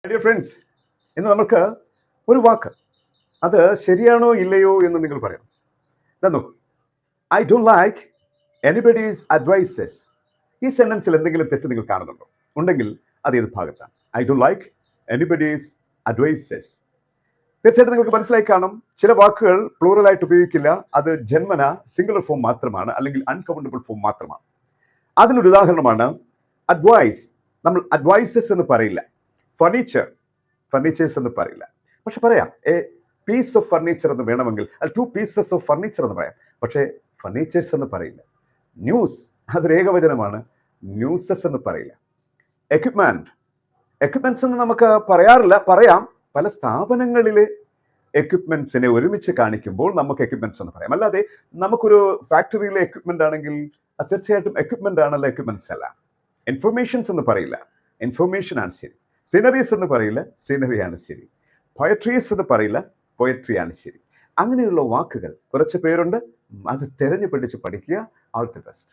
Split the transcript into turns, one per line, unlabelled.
Dear friends, ഇന്ന് നമുക്ക് ഒരു വാക്ക് അത് ശരിയാണോ ഇല്ലയോ എന്ന് നിങ്ങൾ പറയണം. ഇതാ നോക്കൂ. I don't like anybody's advices. ഈ സെന്റൻസിൽ എന്തെങ്കിലും തെറ്റ് നിങ്ങൾ കാണുന്നുണ്ടോ? ഉണ്ടെങ്കിൽ അത് ഏത് ഭാഗത്താണ്? I don't like anybody's advices. തീർച്ചയായിട്ടും നിങ്ങൾക്ക് മനസ്സിലായി കാണും, ചില വാക്കുകൾ പ്ലൂറലായിട്ട് ഉപയോഗിക്കില്ല. അത് ജന്മന സിംഗുലർ ഫോം മാത്രമാണ്, അല്ലെങ്കിൽ അൺകൗണ്ടബിൾ ഫോം മാത്രമാണ്. അതിനൊരു ഉദാഹരണമാണ് അഡ്വൈസ്. നമ്മൾ അഡ്വൈസസ് എന്ന് പറയില്ല. ഫർണിച്ചേഴ്സ് എന്ന് പറയില്ല. പക്ഷെ പറയാം എ പീസ് ഓഫ് ഫർണിച്ചർ എന്ന് വേണമെങ്കിൽ, അത് 2 pieces ഓഫ് ഫർണിച്ചർ എന്ന് പറയാം. പക്ഷേ ഫർണിച്ചേഴ്സ് എന്ന് പറയില്ല. ന്യൂസ്, അതൊരു ഏകവചനമാണ്. ന്യൂസസ് എന്ന് പറയില്ല. എക്യുപ്മെന്റ്സ് എന്ന് നമുക്ക് പറയാറില്ല. പറയാം, പല സ്ഥാപനങ്ങളിലെ എക്യുപ്മെന്റ്സിനെ ഒരുമിച്ച് കാണിക്കുമ്പോൾ നമുക്ക് എക്യുപ്മെന്റ്സ് എന്ന് പറയാം. അല്ലാതെ നമുക്കൊരു ഫാക്ടറിയിലെ എക്യുപ്മെന്റ് ആണെങ്കിൽ അത് തീർച്ചയായിട്ടും എക്യുപ്മെന്റ് ആണല്ലോ, എക്യുപ്മെന്റ്സ് അല്ല. ഇൻഫർമേഷൻസ് എന്ന് പറയില്ല, ഇൻഫർമേഷൻ ആണ് ശരി. സീനറീസ് എന്ന് പറയില്ല, സീനറിയാണ് ശരി. പോയട്രീസ് എന്ന് പറയില്ല, പോയട്രിയാണ് ശരി. അങ്ങനെയുള്ള വാക്കുകൾ കുറച്ച് പേരുണ്ട്. അത് തിരഞ്ഞു പിടിച്ച് പഠിക്കുക. All the best.